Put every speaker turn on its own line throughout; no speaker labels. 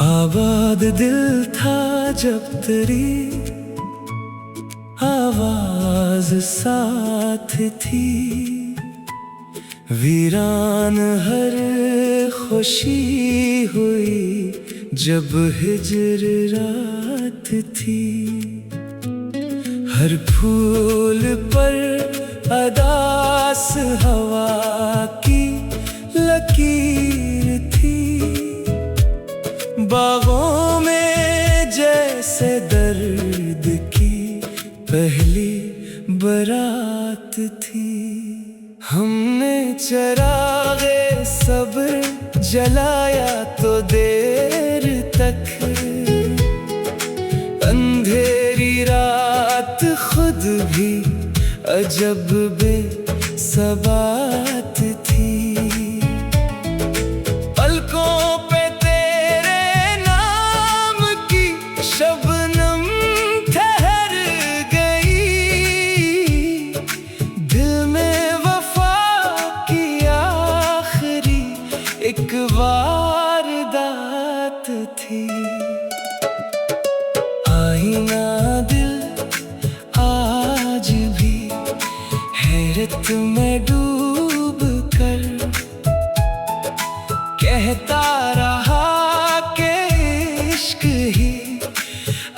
आबाद दिल था जब तेरी आवाज साथ थी, वीरान हर खुशी हुई जब हिजर रात थी। हर फूल पर अदास हवा की लकीर थी, बागों में जैसे दर्द की पहली बारात थी। हमने चरागे सब्र जलाया तो देर तक, अंधेरी रात खुद भी अजब बेसबात थी। पलकों पे तेरे नाम की शबनम ठहर गई, दिल में वफा की आखिरी एक वारदात थी। आईना दिल आज भी हैरत में डूब कर कहता रहा कि इश्क ही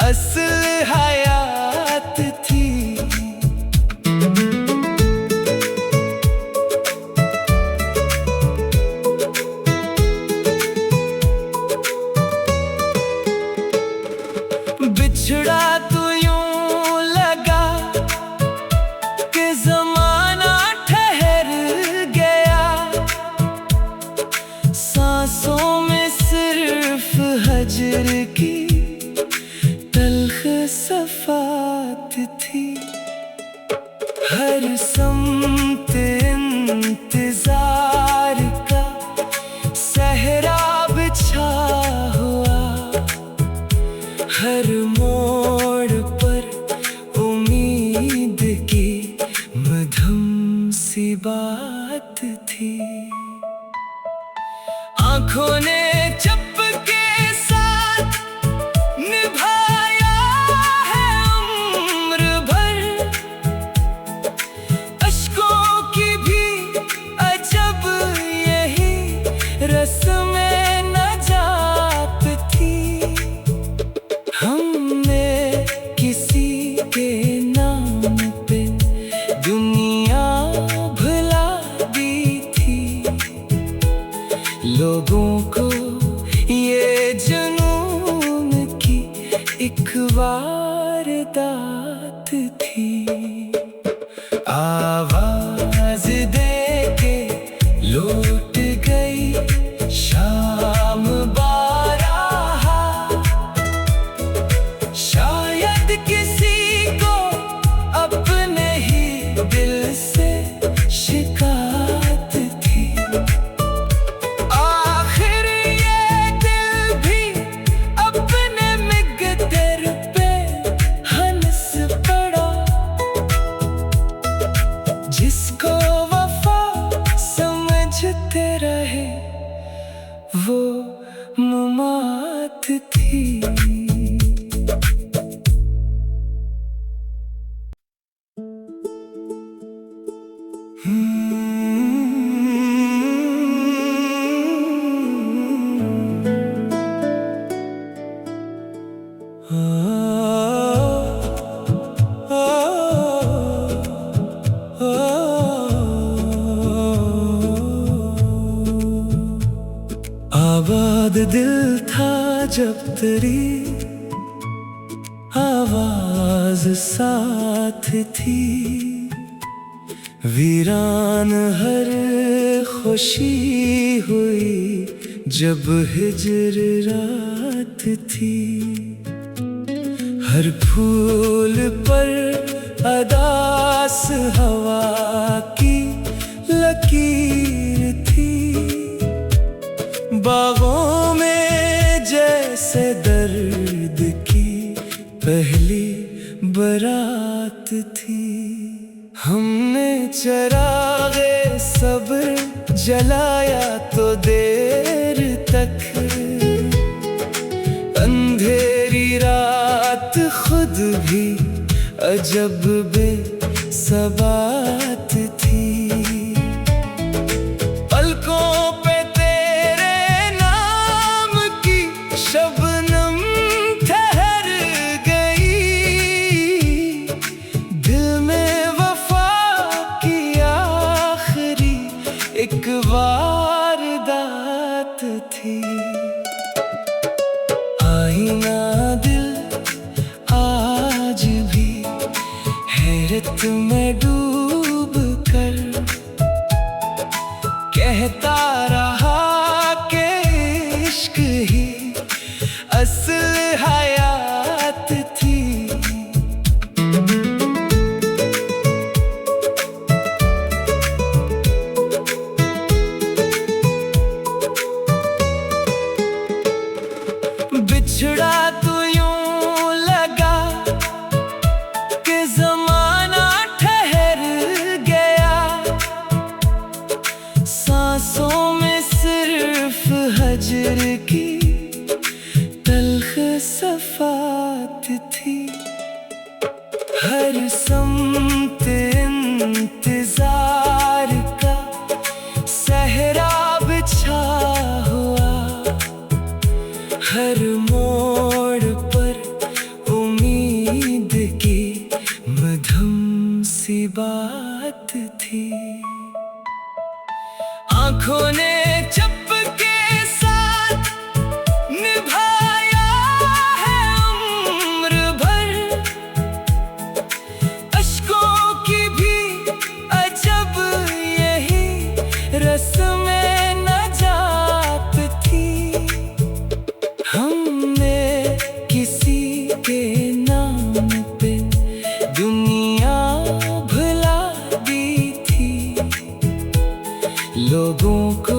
असल हयात थी। बिछड़ा तो यूं लगा कि ज़माना ठहर गया, सांसों में सिर्फ हजर की तल्ख सफात थी। हर समत इंतजार का सहरा बिछा हुआ, हर मोड़ पर उम्मीद की मधुम सी बात थी। आँखों ने चपके साथ निभाया है उम्र भर, अश्कों की भी अजब यही रस्में नजात थी। हमने किसी के नाम पे दुनिया भुला दी थी, लोगों को ये जुनून की एक वारदात थी। आवाज दे के लौट गई शाम बारहा, शायद किसी को अपने ही दिल से शिकायत थी। आखिर ये दिल भी अपने मिगदर पे हंस पड़ा, जिसको वफा समझते रहे वो मुमात थी। आबाद दिल था जब तेरी आवाज साथ थी, वीरान हर खुशी हुई जब हिजर रात थी। हर फूल पर अदास हवा की लकीर थी, बागों में जैसे दर्द की पहली बारात थी। हमने चरागे सब्र जलाया तो देर तक, अंधेरी रात खुद भी अजब बेसबात थी। पलकों पे तेरे नाम की शबनम ठहर गई, दिल में वफा की आखिरी एक वारदात थी। आईना दिल आज भी हैरत में डूब कर कहता रहा कि इश्क ही असल हयात थी। बिछड़ा तो यूं लगा कि ज़माना ठहर गया, सांसों में सिर्फ हजर की तल्ख सफात थी। हर समत इंतजार का सहरा बिछा हुआ, हर मोड़ पर उम्मीद की मधुम सी बात थी। आँखों ने चपके साथ निभाया है उम्र भर, अश्कों की भी अजब यही रस्में नजात थी। हमने किसी के नाम पे दुनिया भुला दी थी, लोगों को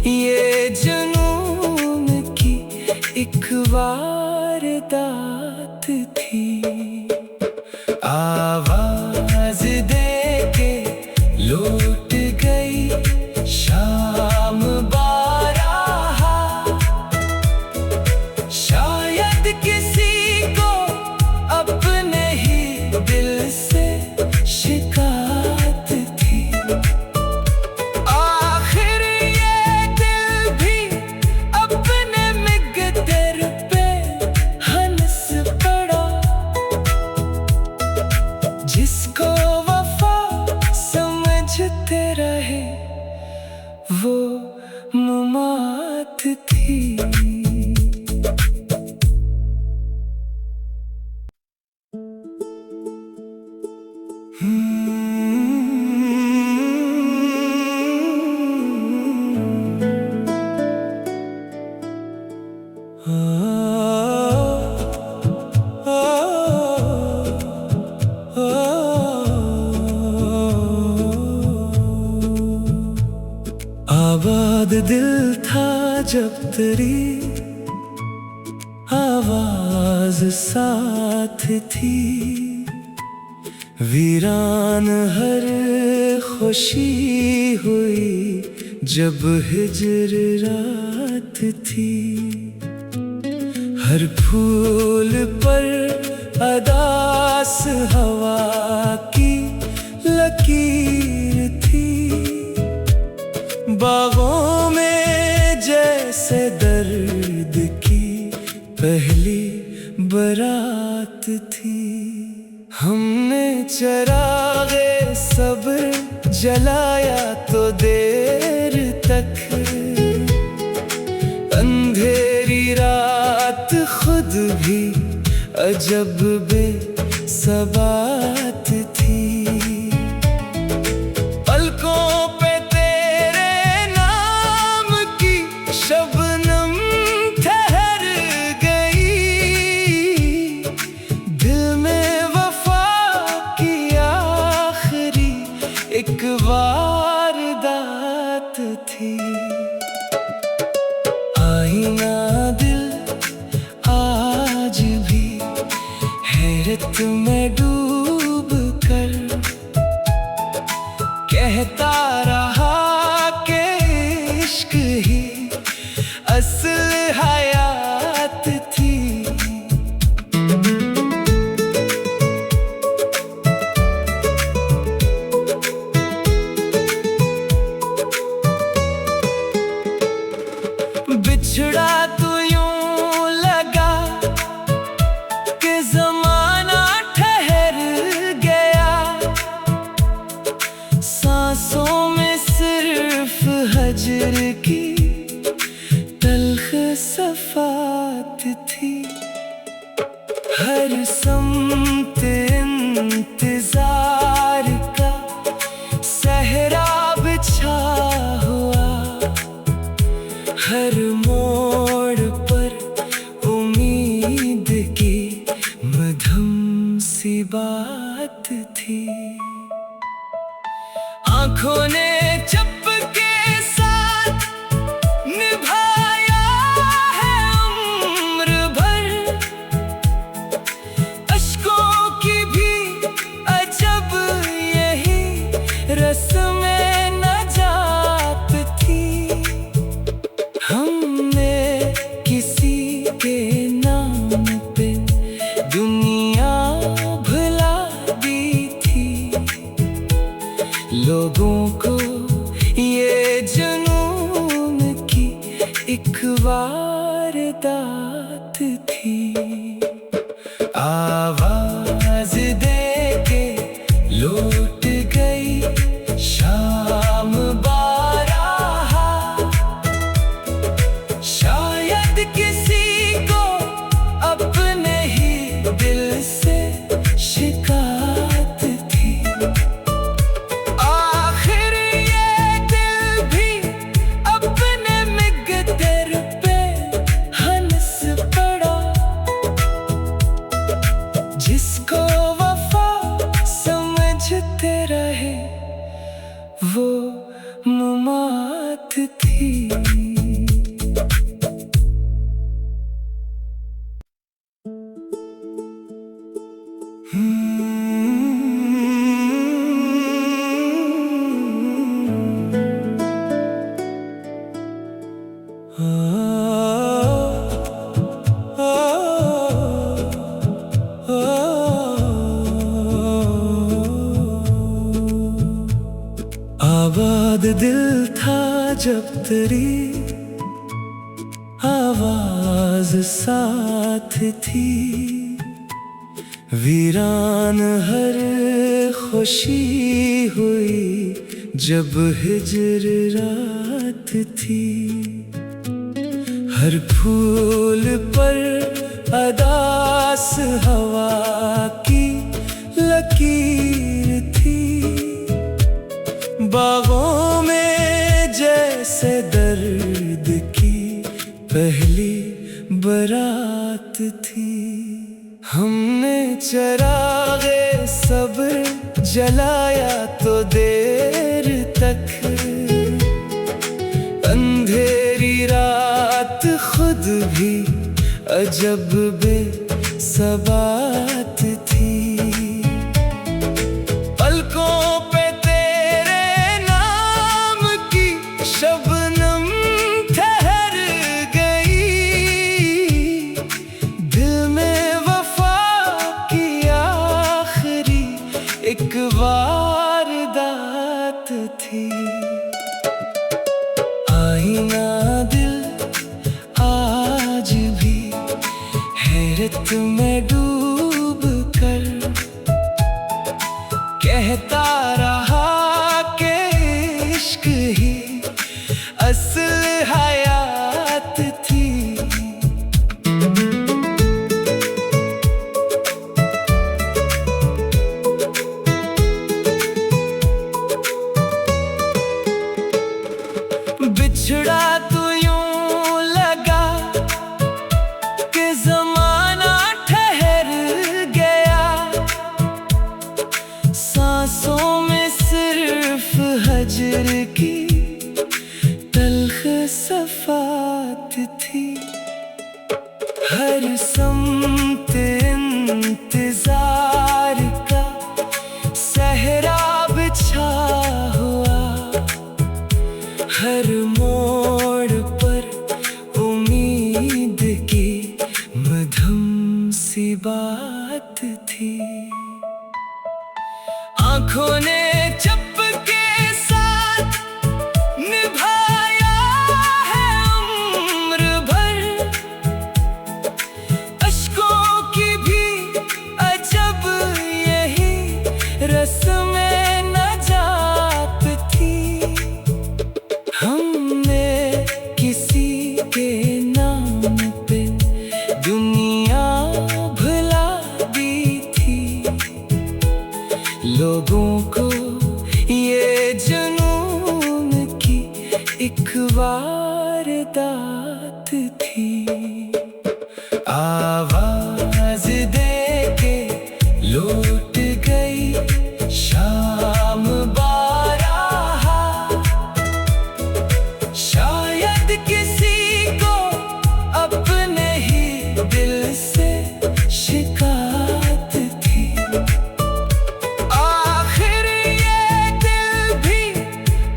ये जुनून की एक वारदात थी। आवाज दे के लौट गई शाम बारहा, शायद किसी को अपने ही दिल से शिकायत थी। आखिर ये दिल भी अपने मिगदर पे हंस पड़ा, जिसको वफा समझते रहे वो मुमात थी। आबाद दिल था जब तेरी आवाज साथ थी, वीरान हर खुशी हुई जब हिजर रात थी। हर फूल पर अदास हवा की लकीर थी, बागों में जैसे दर्द की पहली बारात थी। हमने चरागे सब्र जलाया तो देर तक, अंधेरी रात खुद भी अजब बेसबात थी। पलकों पे तेरे नाम की शबनम ठहर गई, दिल में वफा की आखिरी एक वारदात थी। कहता रहा कि इश्क ही असल हयात थी। बिछड़ा तो यूं लगा कि ज़माना ठहर गया, सांसों में सिर्फ हजर की तल्ख सफात थी। हर समत इंतजार का सहरा बिछा हुआ, हर मोड़ पर उम्मीद की मधुम सी बात थी। आंखों ने चुपके साथ निभाया है उम्र भर, अश्कों की भी अजब यही रस्में नजात थी। हमने किसी के नाम पे दुनिया भुला दी थी, लोगों को ये जुनून की एक वारदात थी। आवाज दे के लौट गई शाम बारहा, शायद किसी को अपने ही दिल से शिकायत थी। आखिर ये दिल भी अपने मिगदर पे हंस पड़ा, जिसको वफा समझते रहे वो मुमात थी। आबाद दिल था जब तेरी आवाज साथ थी, वीरान हर खुशी हुई जब हिजर रात थी। हर फूल पर अदास हवा की लकीर थी, बागों में जैसे दर्द की पहली बारात थी। हमने चरागे सब्र जलाया तो देर तक, अंधेरी रात खुद भी अजब बेसबात थी। पलकों पे तेरे नाम की शबनम ठहर गई, दिल में वफा की आखिरी एक वारदात थी। आईना दिल आज भी हैरत में डूब कर कहता रहा कि इश्क ही असल हयात थी। बिछड़ा तो यूं लगा कि ज़माना ठहर गया, सांसों में सिर्फ हजर की तल्ख सफात थी। हर समत इंतजार का सहरा बिछा हुआ, वारदात थी। आवाज दे के लौट गई शाम बारहा। शायद किसी को अपने ही दिल से शिकायत थी। आखिर ये दिल भी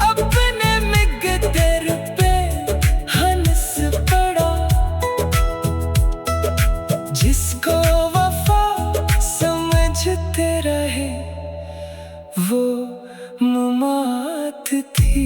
अपने मिगदर पे हंस पड़ा। जिसको वफा समझते रहे वो मुमात थी।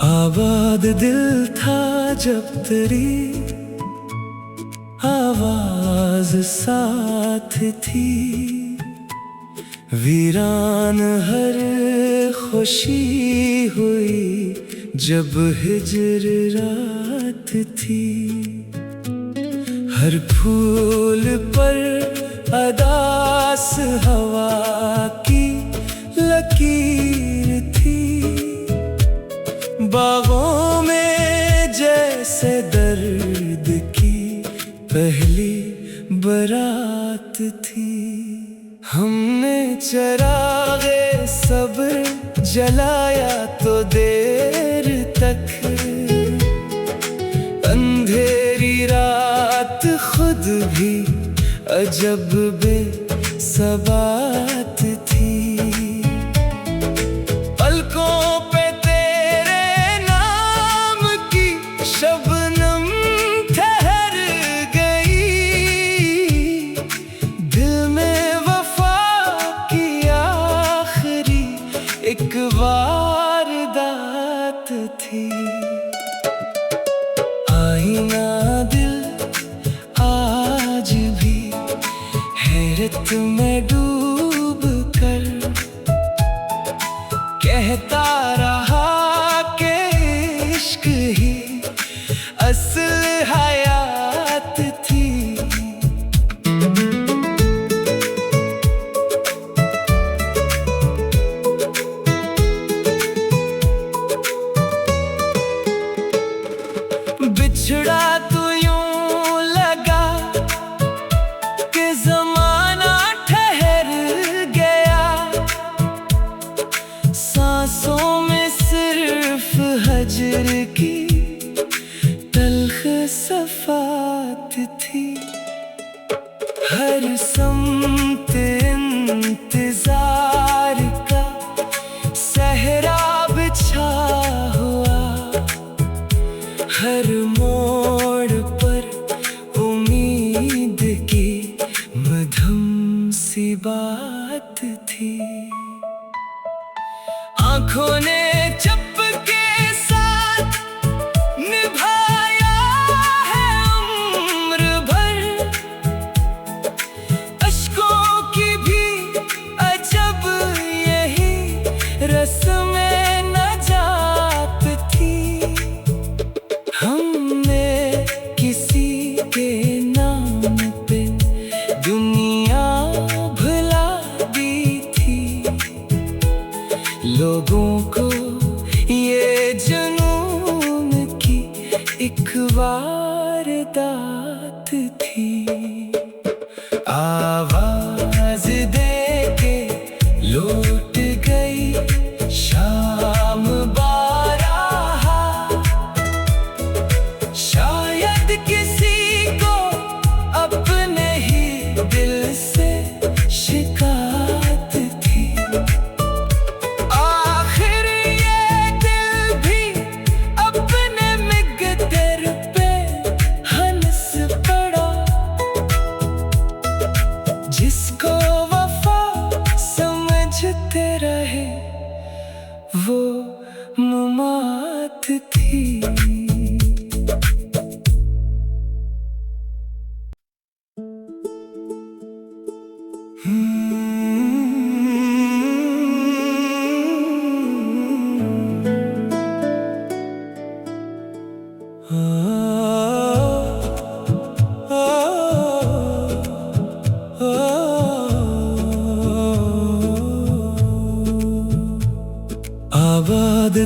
आबाद दिल था जब तेरी आवाज साथ थी। वीरान हर खुशी हुई जब हिजर रात थी। हर फूल पर अदास हवा की लकीर थी। बागों में जैसे दर्द की पहली बारात थी। हमने चरागे सब्र जलाया तो देर तक। अंधेरी रात खुद भी अजब बेसबात थी। पलकों पे तेरे नाम की शबनम ठहर गई। दिल में वफा की आखिरी एक वारदात थी। आईना दिल आज भी हैरत में डूब कर कहता रहा कि इश्क ही असल हयात थी। बिछड़ा तो यूं लगा कि ज़माना ठहर गया। सांसों में सिर्फ हजर की तल्ख सफात थी। हर समत इंतजार का सहरा बिछा हुआ। हर मोड़ पर उम्मीद की मधुम सी बात थी। आँखों ने चुपके साथ निभाया है उम्र भर। अश्कों की भी अजब यही रस्में नजात थी। हमने किसी के नाम पे दुनिया भुला दी थी। लोगों को ये जुनून की एक वारदात थी। आवाज दे के लौट गई शाम बारहा। शायद किसी को अपने ही दिल से शिकायत थी। आखिर ये दिल भी अपने मिगदर पे हंस पड़ा। आबाद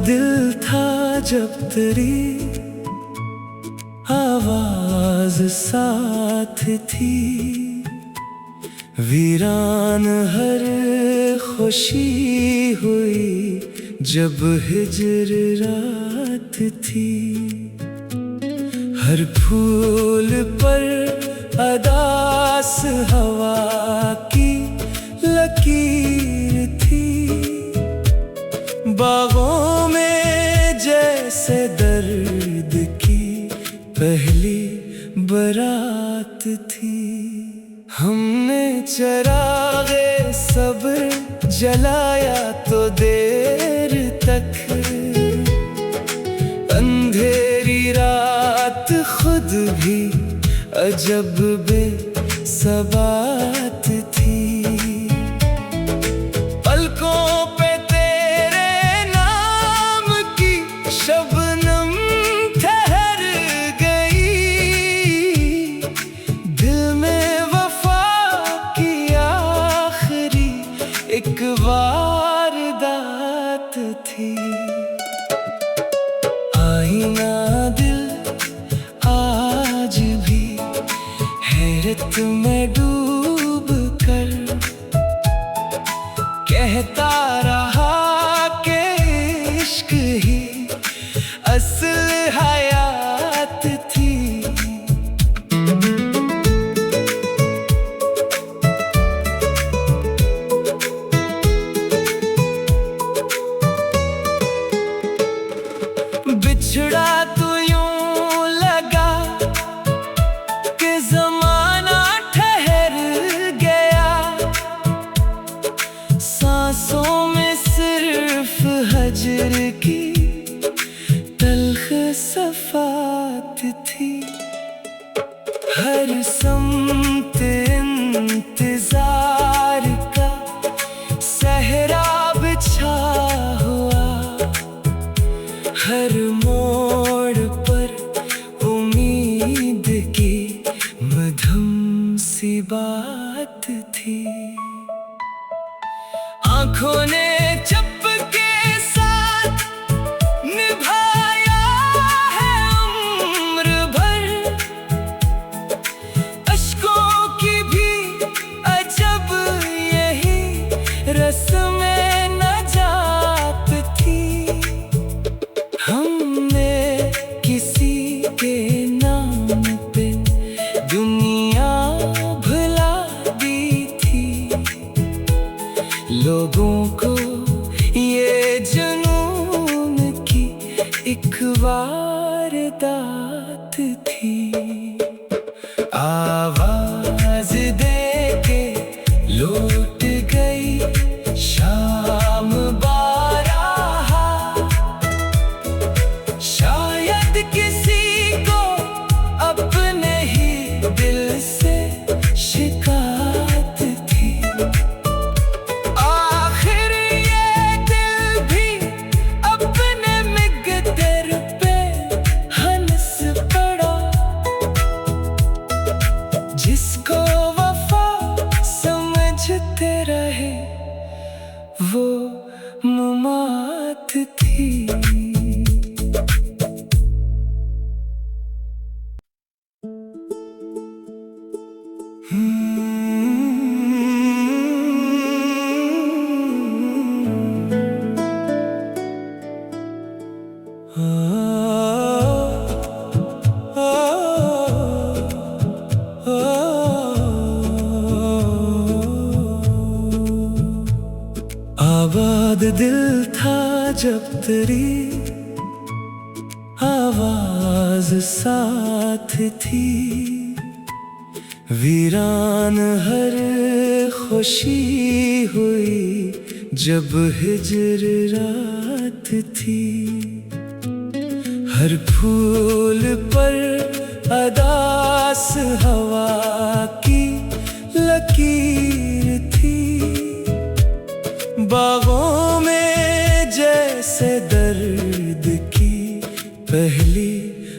दिल था जब तेरी आवाज साथ थी, वीरान हर खुशी हुई जब हिजर रात थी। हर फूल पर अदास हवा की लकीर थी, बागों में जैसे दर्द की पहली बारात थी। हमने चरागे सब्र जलाया तो देर तक, अंधेरी रात खुद भी अजब बेसबात थी। पलकों पे तेरे नाम की शबनम ठहर गई, दिल में वफा की आखिरी एक वारदात थी। आईना दिल आज भी हैरत में डूब कर कहता रहा कि इश्क ही असल हयात थी। बिछड़ा तो यूं लगा कि ज़माना ठहर गया, सांसों में सिर्फ हजर की तल्ख सफात थी। हर समत इंतजार का सहरा बिछा हुआ, हर मोड़ पर उम्मीद की मधुम सी बात थी। आंखों ने चपके साथ निभाया है उम्र भर, अश्कों की भी अजब यही रस्म नजात थी। हमने किसी के नाम पे दुनिया भुला दी थी, लोगों को ये जुनून की एक वारदात थी। आवाज दे के लौट गई शाम बारहा, शायद किसी को अपने ही दिल से शिकायत थी। आखिर ये दिल भी अपने मिगदर पे हंस पड़ा, जिसको वफा समझते रहे वो मुमात थी। आबाद दिल था जब तेरी आवाज साथ थी, वीरान हर खुशी हुई जब हिजर रात थी। हर फूल पर अदास हवा की लकीर थी, बागों में जैसे दर्द की पहली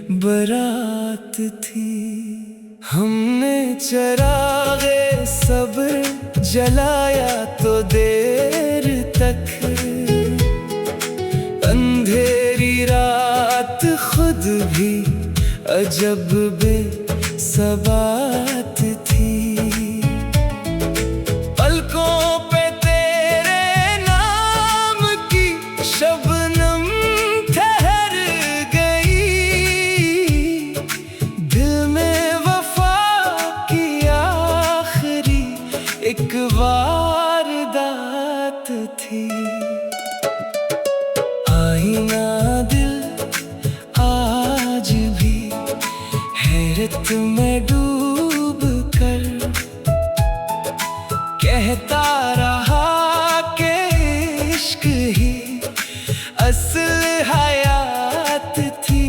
बारात थी। हमने चरागे सब्र जलाया तो देर तक, अंधेरी रात खुद भी अजब बेसबात थी। पलकों पे तेरे नाम की शबनम ठहर गई, दिल में वफा की आखिरी एक वारदात थी। आईना दिल आज भी हैरत में डूब कर कहता रहा कि इश्क ही असल हयात थी।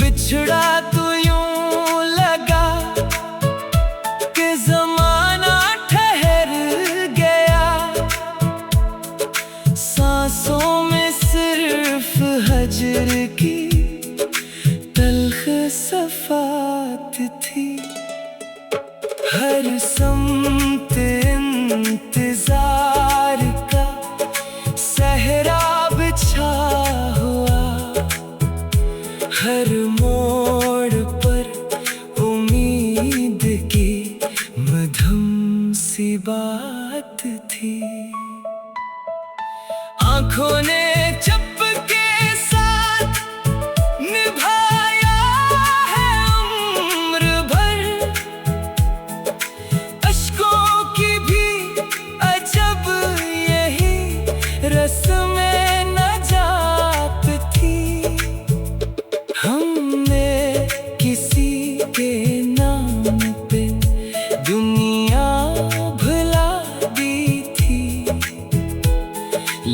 बिछड़ा तो यूं लगा कि ज़माना ठहर गया, सांसों में सिर्फ हजर की तल्ख सफात थी। हर समत इंतजार का सहरा बिछा हुआ, हर मोड़ पर उम्मीद की मधुम सी बात थी। आंखों ने चपके साथ निभाया है उम्र भर, अश्कों की भी अजब यही रस्में नजात थी। हमने किसी के नाम पे दुनिया भुला दी थी,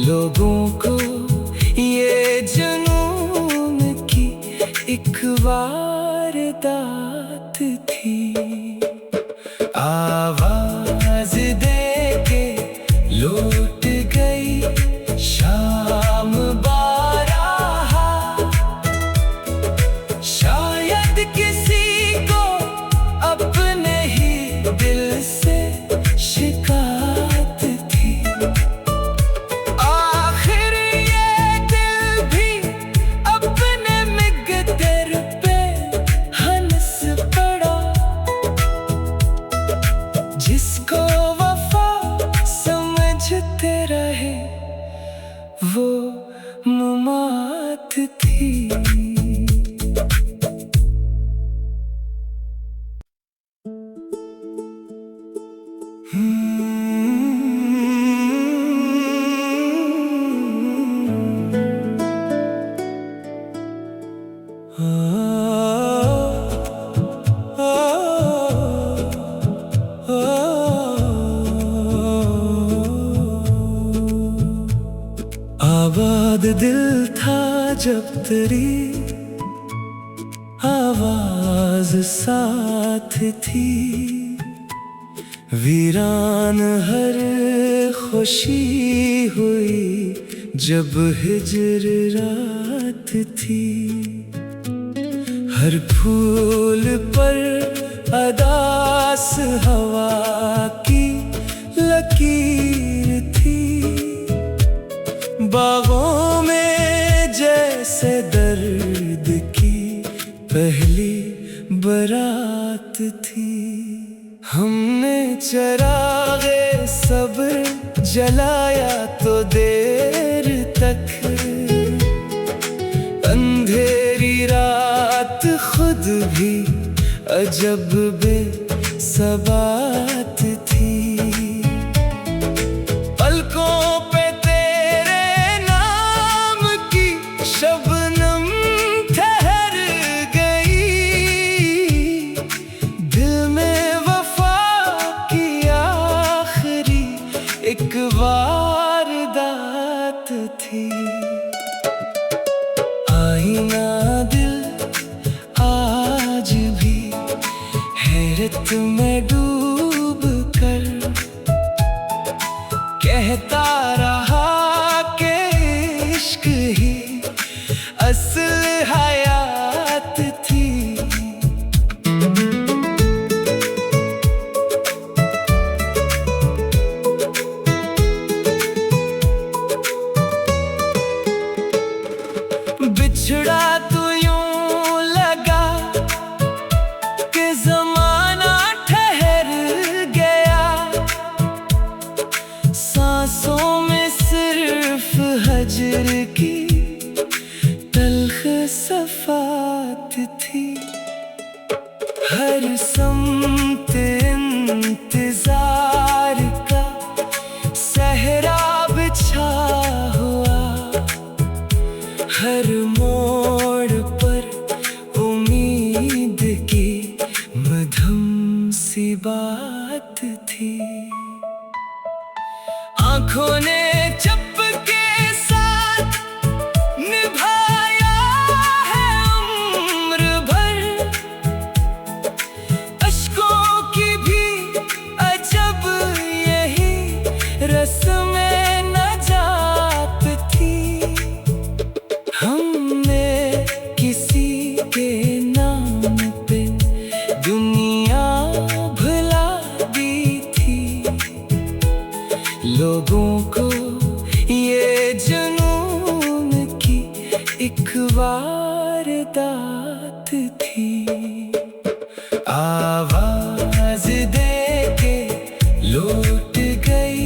लोगों को ये जुनून की एक वारदात थी। आवाज दे के लौट गई शाम बारहा, शायद किसी को अपने ही दिल से शिकायत थी। आखिर ये दिल भी अपने मिगदर पे हंस पड़ा, जिसको वफा समझते रहे वो मुमात थी। आबाद दिल था जब तेरी आवाज साथ थी, वीरान हर खुशी हुई जब हिजर रात थी। हर फूल पर अदास हवा की लकीर थी, बागों में जैसे दर्द की पहली बारात थी। हमने चरागे सब्र जलाया तो देर तक, अंधेरी रात खुद भी अजब बेसबात थी। पलकों पे तेरे नाम की शबनम ठहर गई, दिल में वफा की आखिरी एक वारदात थी। आईना दिल आज भी है शोहरत में डूब कर कहता रहा कि इश्क ही असल हयात थी। बिछड़ा तो यूं लगा कि ज़माना ठहर गया, सांसों में सिर्फ हजर की तल्ख सफात थी। हर सम्त इंतजार का सहरा बिछा हुआ, हर मोड़ पर उम्मीद की मधुम सी बात थी। आंखों ने चुपके साथ निभाया है उम्र भर, अश्कों की भी अजब यही रस्में नजात थी। हमने किसी के नाम पे दुनिया भुला दी थी, लोगों को ये जुनून की एक वारदात थी। आवाज दे के लौट गई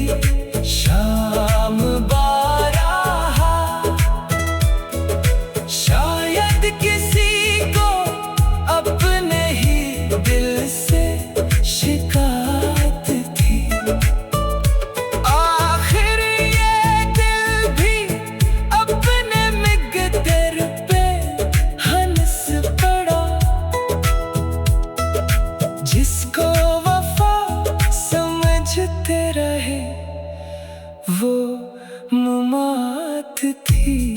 शाम बारहा, शायद किसी को अपने ही दिल से शिकायत थी। आखिर ये दिल भी अपने मिगदर पे हंस पड़ा, जिसको वफा समझते रहे वो मुमात थी।